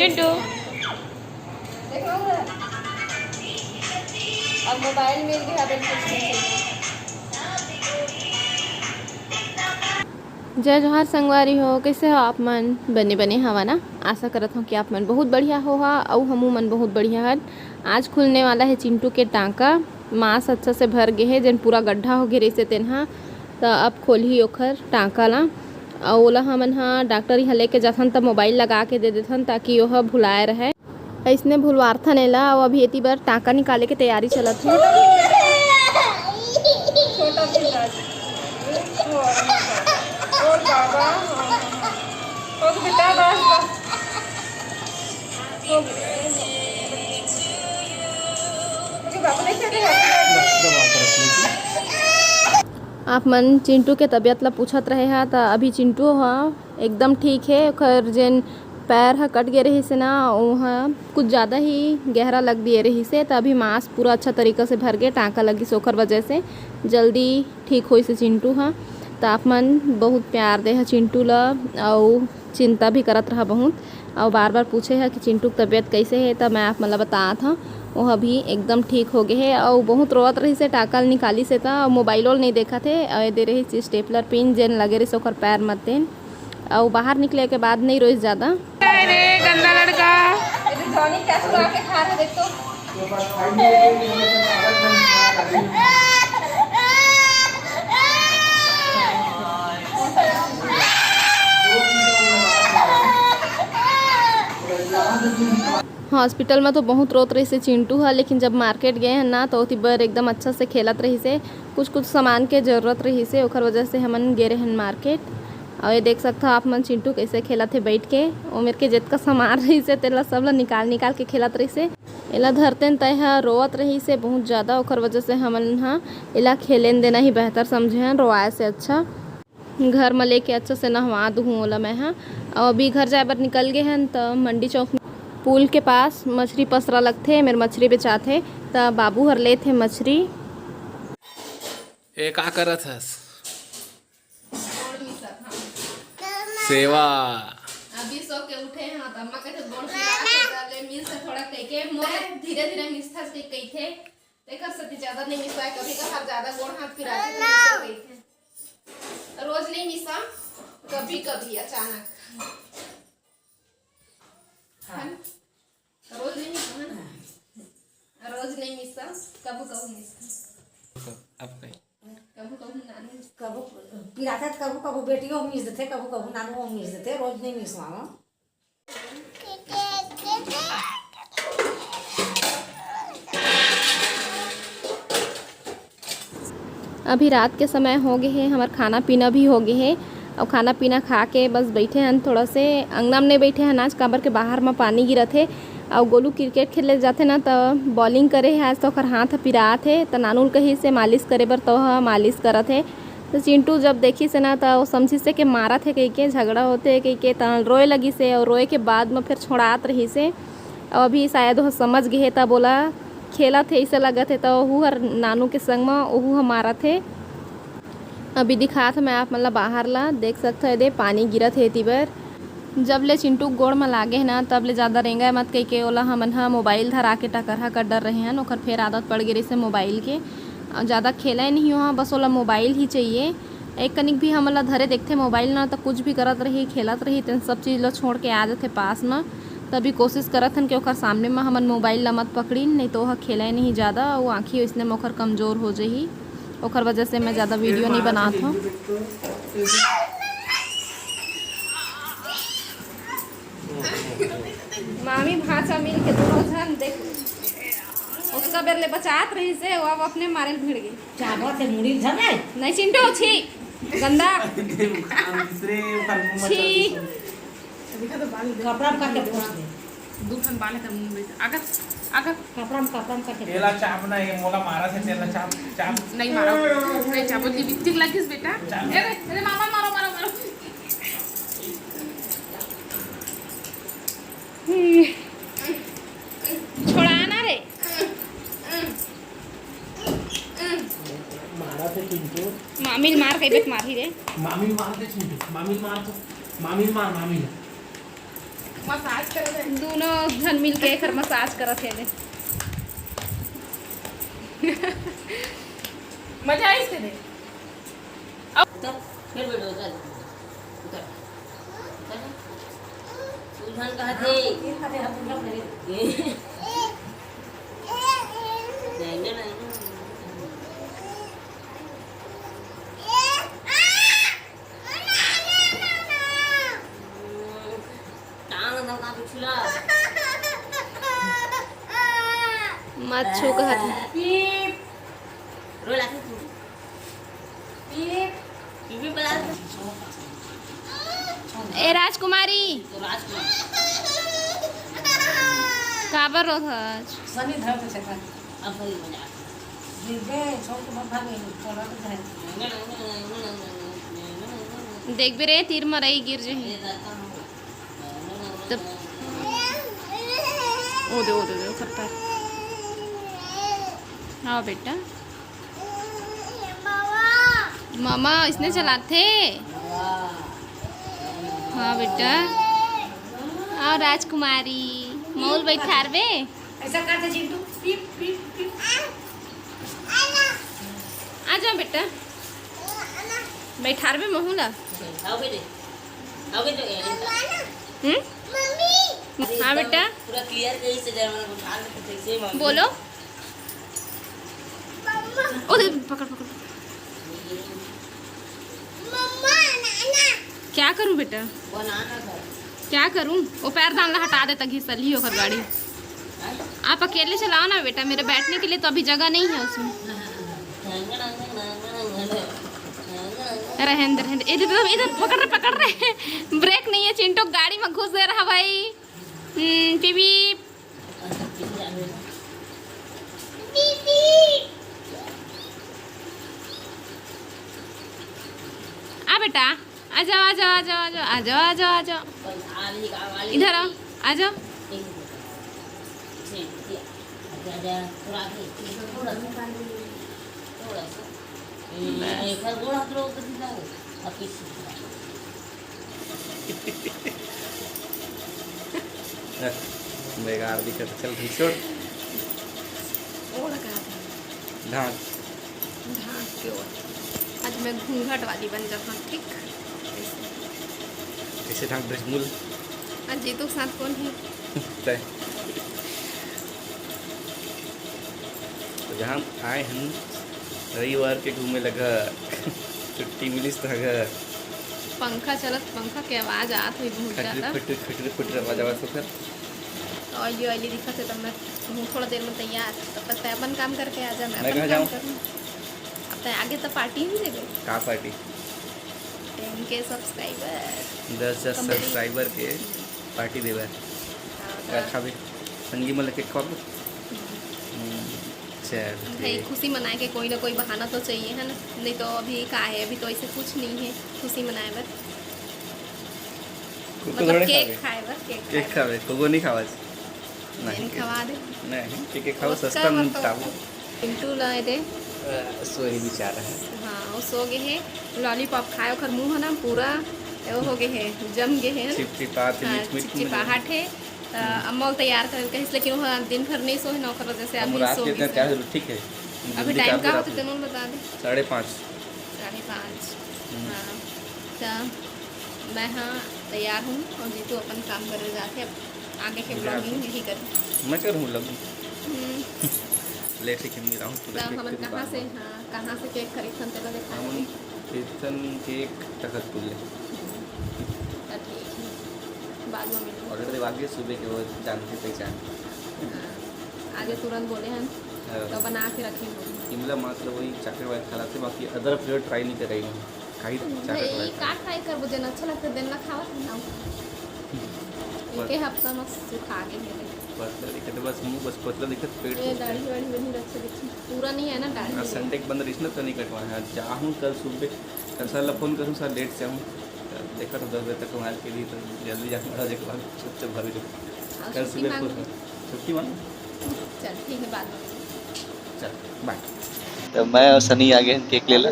चिंटू देखो अब मोबाइल में भी हमें कुछ नहीं। जय जोहार संगवारी हो, कैसे हो आप मन? बने बने हवा ना। आशा करत हूँ कि आप मन बहुत बढ़िया हो और हमू मन बहुत बढ़िया हन। आज खुलने वाला है चिंटू के टाँका। मांस अच्छा से भर गे है, जन पूरा गड्ढा हो गे रही तेनहा तो अब खोलही ओखर टाँका ला। और ओला हमन हाँ डॉक्टर यहाँ लेके जाथन तो मोबाइल लगा के दे देथन ताकि वह भुलाए रहे। ऐसने भुलवारथन एला। और अभी एती बार टाँका निकाले के तैयारी चलत है। छोटा भी और बाबा और बेटा बस बाबा नहीं कहते आप मन चिंटू के तबीयत ला पूछत रहे हा तो अभी चिंटू हाँ एकदम ठीक है। ओखर जेन पैर हा कट गए रही से ना वहाँ कुछ ज़्यादा ही गहरा लग दिए रही से तो अभी मांस पूरा अच्छा तरीका से भर गए। टाँका लगी से ओखर वजह से जल्दी ठीक होई से चिंटू हाँ। तो आप मन बहुत प्यार दे है चिंटू ला और चिंता भी करत रहा बहुत और बार बार पूछे है कि चिंटू की तबीयत कैसे है। तो मैं आप मतलब बता था वो अभी एकदम ठीक हो गए है। और बहुत रोवत रही से टाँका निकाली से तो मोबाइलो नहीं देखा थे और दे रही स्टेपलर पिन जेन लगे रही से ओखर पैर मत देन और बाहर निकले के बाद नहीं रोई ज़्यादा। अरे गंदा लड़का धोनी कैसे उड़ा के खा रहा देख तो हॉस्पिटल में तो बहुत रोत रही से चिंटू है, लेकिन जब मार्केट गए हैं ना तो उती बार एकदम अच्छा से खेलत रही से। कुछ सामान के जरूरत रही से ओखर वजह से हमन गे रहे मार्केट। और ये देख सकते हो आप मन चिंटू कैसे खेलत है बैठ के। वो मेरे के जितना सामान रही से तेला सब ला निकाल के खेलत रही से। एला धरते तय रोवत रही से बहुत ज़्यादा। ओखर वजह से हमन हाँ एला खेलेन देना ही बेहतर समझे हैं, रोवाए से अच्छा घर में लेके अच्छा से नहवा दूँ ओला मैं हाँ। और अभी घर जाए बर निकल गए हैं तो मंडी चौक पुल के पास मछली पसरा लगथे। मेरे मछली बेचाथे तो बाबू हर ले थे मछली। ए का करत हस? सेवा अभी सो के उठे हैं तो अम्मा कहते गोड़ से मिल से थोड़ा कह के मोरे धीरे धीरे मिसथा से कही थे देखा सती ज्यादा नहीं मिसवा कभी कभार ज्यादा गोड़ हाथ फिरा के थे। रोज नहीं मिसा, कभी कभी अचानक रोज नहीं मिसा, रोज नहीं मिसा, कबू कबू मिसा। अब कहीं कबू कबू नानू कबू पिराता कबू कबू बेटियों मिस देते कबू कबू नानू मिस देते रोज नहीं मिसवाओ। अभी रात के समय हो गए हैं, हमारा खाना पीना भी हो गए है। और खाना पीना खा के बस बैठे हैं थोड़ा से अंगना में नहीं बैठे हैं नाच काबर के बाहर में पानी गिरत है। और गोलू क्रिकेट खेले जाते ना तो बॉलिंग करे है आज तो ओखर हाथ पिरात है तो नानूल कही से मालिश करे बर तो मालिश करत है। तो चिंटू जब देखी से ना तो समझी से के मारत है कही के झगड़ा होते कही के तो रोए लगी से और रोए के बाद में फिर छोड़ात रही से। और अभी शायद वह समझ गए तो बोला खेला थे ऐसा लगा थे तो वह हर नानू के संग में वह हमारा थे। अभी दिखा था मैं आप मतलब बाहर ला देख सकते हो दे पानी गिरत है तिबर। जब ले चिंटू गोड़ में लागे है ना तब ले ज़्यादा रेंगा मत कही के ओला हमन हाँ मोबाइल धरा के टकरहा कर डर रहे हैं। ओखर फिर आदत पड़ गई से मोबाइल के ज़्यादा खेला ही नहीं हुआ, बस ओला मोबाइल ही चाहिए। एक कनिक भी हमला धरे देखते मोबाइल ना तो कुछ भी करत रही खेलत रही तो सब चीज़ ला छोड़ के आ जाते पास में। तभी कोशिश करत हन कि ओखर सामने में हमन मोबाइल ला मत पकड़ी नहीं तो वह खेला ही नहीं ज़्यादा। वो आँखी इसने में ओखर कमज़ोर हो जाही, ओखर वजह से मैं ज़्यादा वीडियो नहीं बनात हूँ। मामी भाचा मिल के दोनों जन देख उसका बेर ले बचात रही से वो अब अपने मारे भिड़ गई। चावल से मुड़ी झने नहीं चिंटू छी गंदा छी कपड़ा में करके पोंछ दे दूठन बाले का मुंह में अगर अगर कपड़ा में करके तेला चाप ना ये मोला मारा से तेला चाप चाप नहीं मारो नहीं चाबो की बिस्टिक लगिस बेटा। अरे मामा मारो मारो मारो छोड़ा ना रे मारा से चिंटू मामी मार कई बेट मारी रे मामी मार दे चिंटू मामी मार तो मामी मार मामी मसाज कर दे। दोनों जन मिल के एकर मसाज करत है। मजा आई इसके देख। उतर, फिर बैठो उतर उतर उतर सुल्तान कहा थे ये खाते हम पूरा करे नहीं नहीं टांग दो कहाँ पे छुला मत छू कहत है। पीप रोला के तू पीप पीप बता ए राजकुमारी तो राजकुमार काबर रोत हज सनी धर के छका अब सही मजा दिबे छोट मत भागे थोड़ा तो है देख भी रे तीर मरई गिर जही तब ओ दे खत्तर। हाँ बेटा मामा इसने चलाते। हाँ बेटा और राजकुमारी मौल बैठार बे ऐसा करते चिंटू पीप पीप पीप आ जाओ बेटा बैठार बे महूला। आओ बेटे हाँ बेटा पूरा क्लियर करी से जरा उठा के से मम्मी बोलो। ओ दे पकड़ पकड़ क्या करूं बेटा बनाना था क्या करूं वो पैर दान हटा दे तक घिसल ही होकर गाड़ी। आप अकेले चलाओ ना बेटा मेरे बैठने के लिए तो अभी जगह नहीं है उसमें। रहन इधर पकड़ रहे ब्रेक नहीं है चिंटू गाड़ी में घुस दे रहा भाई। पीपी आ बेटा आ जाओ आ जाओ आ जाओ आ जाओ आ जाओ आ जाओ आ जाओ इधर आओ आ जाओ। बेकार दिक्कत चल ठीक छोड़ ढाक आज मैं घूंघट वाली बन जाऊँ ठीक। कैसे ढाक ड्रेस मूल आज जीतू के साथ कौन है तय तो जहाँ आए हम रविवार के घूमे लगा छुट्टी मिली तो घर पंखा चलत पंखा के आवाज आत हुई बहुत ज़्यादा खटरे आवाज आवाज तो फिर ऑयली दिखा से तब मैं हूँ थोड़ा देर में तैयार तब तक तय अपन काम करके आ जा मैं मैं अपन कहाँ काम जाऊँ? करूँ। अब तय आगे तो पार्टी भी देगा का पार्टी 10 के सब्सक्राइबर 10 सब्सक्राइबर के पार्टी देवे अच्छा भी संगी में लेके खा भाई खुशी मनाए के कोई ना कोई बहाना तो चाहिए है ना। नहीं तो अभी का है अभी तो ऐसे कुछ नहीं है खुशी मनाए बर मतलब केक खाए बर केक खावे कोगो नहीं खावा नहीं खवा दे नहीं केक खाओ सस्ता मिलता है पिंटू लाए दे सोई बेचारा है। हाँ वो सो गए है लॉलीपॉप खाए ओकर मुँह ना पूरा वो हो गए है जम गए है चिपचिपाहट चिपचिपाहट है। अमोल तैयार कर कहीं लेकिन वो दिन भर नहीं सोए ना ओकर वजह से अभी रात सो के क्या गए। ठीक है अभी टाइम का होते तेनों बता दे 5:30 5:30। हाँ तो मैं हाँ तैयार हूँ और जीतू अपन काम करे जाते अब आगे के ब्लॉगिंग यही करूँ मैं करूँ लगूँ लेट ही रहा हूँ तो हम कहाँ से हाँ कहाँ से केक खरीद सकते हैं दिखाएंगे कीर्तन केक तखत पुल्ले तो ठीक है बाद में मिलूँ ऑर्डर दिवागे सुबह के वो जानते पहचान आगे तुरंत बोले हैं तो बना के रखेंगे। इमला मात्र वही चॉकलेट वाइट खिलाते बाकी अदर फ्लेवर ट्राई नहीं करेंगे खाई चॉकलेट भाई वाइट का ट्राई कर वो दिन अच्छा लगता है दिन ला खावा ना एक हफ्ता में सुखा के मेरे पतला दिखते बस मुंह बस पतला दिखत पेट ये दाढ़ी वाड़ी बनी अच्छी दिखी पूरा नहीं है ना आज दाढ़ी संडे के बंद रही ना तो नहीं कटवाना है चाहूँ कल सुबह कल सर फ़ोन करूँ सर लेट से आऊँ देखा तो 10 बजे तक मोबाइल के लिए तो जल्दी जाकर बड़ा के बाद चुपचाप भाभी कल सुबह खुद छुट्टी मांग चल ठीक है बाद में चल बाय। तो मैं और सनी आ गए केक ले ला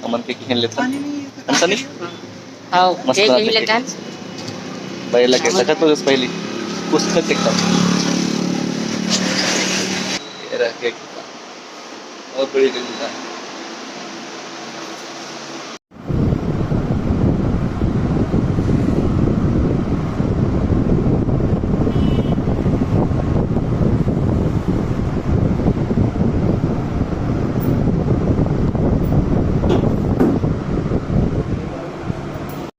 अमन केक खेल लेता सनी आओ मस्त केक बनाते भी लेकर पहिला केक सगळ्यात पहिलेच पहिली पुस्तक एकदम ये रहा केक बहुत बड़ी केक दुकान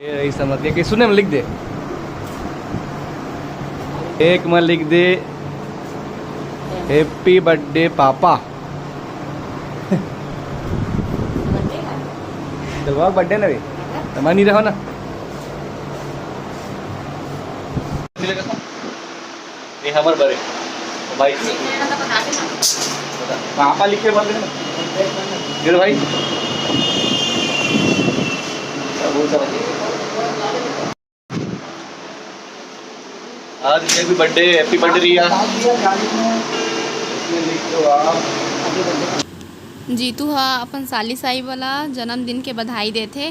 ये रही समझ गया कि सुने में लिख दे एक में लिख दे हैप्पी बर्थडे पापा तो वह बर्थडे ना रे तुम्हारा नहीं रहो ना ये हमारे बड़े भाई पापा लिख के बोल रहे ना भाई आज हैप्पी बर्थडे रिया जीतू हा अपन साली साई वाला जन्मदिन के बधाई देथे।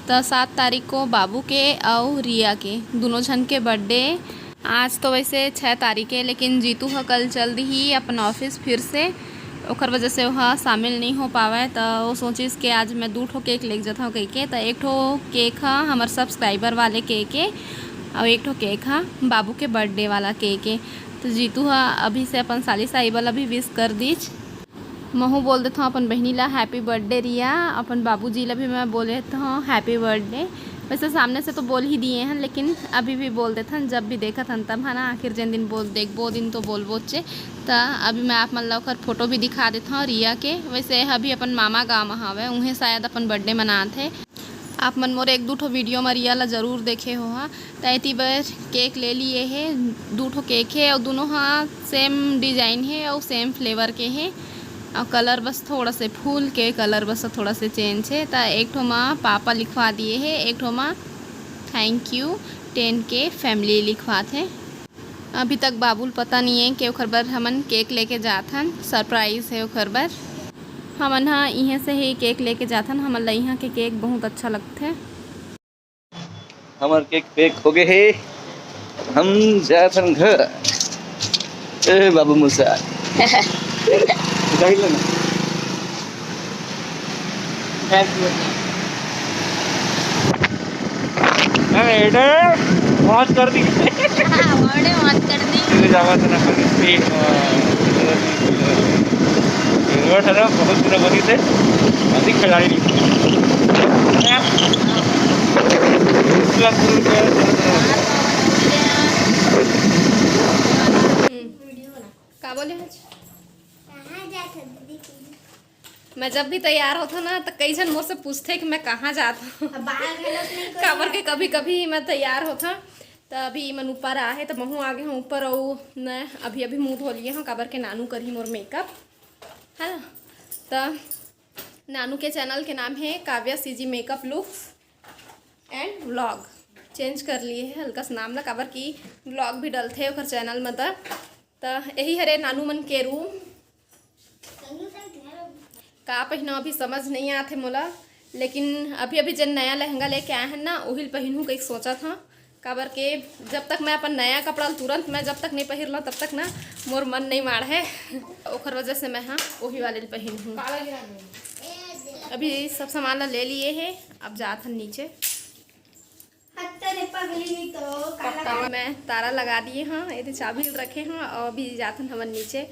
तो 7 तारीख को बाबू के और रिया के दोनों जन के बर्थडे। आज तो वैसे 6 तारीख है, लेकिन जीतू हा कल जल्द ही अपन ऑफिस फिर से ओकर वजह से वह शामिल नहीं हो पावे। तो वो सोचिस कि आज मैं 2 ठो केक लेके जाता हूँ कह के। तो 1 ठो केक हा हमारे सब्सक्राइबर वाले केक है और 1 ठो केक हा बाबू के बर्थडे वाला केक है। तो जीतू हा अभी से अपन साली साई वाला भी विश कर दीज। महू बोल देता हूँ अपन बहनी ला हैप्पी बर्थडे रिया, अपन बाबूजी ला भी मैं बोल देता हूँ हैप्पी बर्थडे। वैसे सामने से तो बोल ही दिए हैं, लेकिन अभी भी बोल देता हूँ, जब भी देखा था तब है ना, आखिर जिन दिन बोल देखबो दिन तो बोलबो चे। तो अभी मैं आप मन ला फोटो भी दिखा देता हूँ रिया के। वैसे अभी अपन मामा गाँव में हवे, उन्हें शायद अपन बर्थडे मनाते। आप मन मोर 1-2 ठो वीडियो में रिया ला ज़रूर देखे हो। हाँ तैती बार केक ले लिए है, 2 ठो केक है और दोनों हाँ सेम डिज़ाइन है और सेम फ्लेवर के हैं और कलर बस थोड़ा से फूल के कलर बस थोड़ा से चेंज है। तो 1 ठो माँ पापा लिखवा दिए है, 1 ठो माँ थैंक यू 10K फैमिली लिखवात है। अभी तक बाबुल पता नहीं है कि ओखर बर हमन केक लेके जाथन, सरप्राइज़ है ओखर बर। हमन हाँ यहाँ से ही केक लेके जाथन, हमन ला यहाँ के केक बहुत अच्छा लगते हैं। हमार केक पैक हो गए है, हम जाथन घर। ए बाबू मुसा जाहिल ना एडे मौज कर दी मौज कर दी जावा तो ना कर दी रोड है बहुत दूर बनी थे अधिक खिलाड़ी का बोले मैं जब भी तैयार होता ना तो कई जन मुझसे पूछते कि मैं कहाँ जाता हूँ। काबर के कभी कभी मैं तैयार होता तो अभी मन ऊपर आ है तो महू आगे हूँ ऊपर और न अभी मुँह धो लिए हूँ। काबर के नानू करी मोर मेकअप है ना। तो नानू के चैनल के नाम है Kavya CG makeup looks and vlog. Change कर लिए है हल्का सा नाम ला, काबर की व्लॉग भी डलते है ओकर चैनल में। तो यही हरे नानू मन के रूम का पहना अभी समझ नहीं आते मोला, लेकिन अभी जन नया लहंगा लेके आए हैं ना वही पहनूँ कहीं सोचा था। काबर के जब तक मैं अपन नया कपड़ा तुरंत मैं जब तक नहीं पहन लो तब तक ना मोर मन नहीं मार है, ओखर वजह से मैं हाँ वही वाले पहन हूँ। अभी सब सामान ले लिए है, अब जात हन नीचे। मैं तारा लगा दिए हाँ, ये चाबी रखे हैं और अभी जात हन हमन नीचे।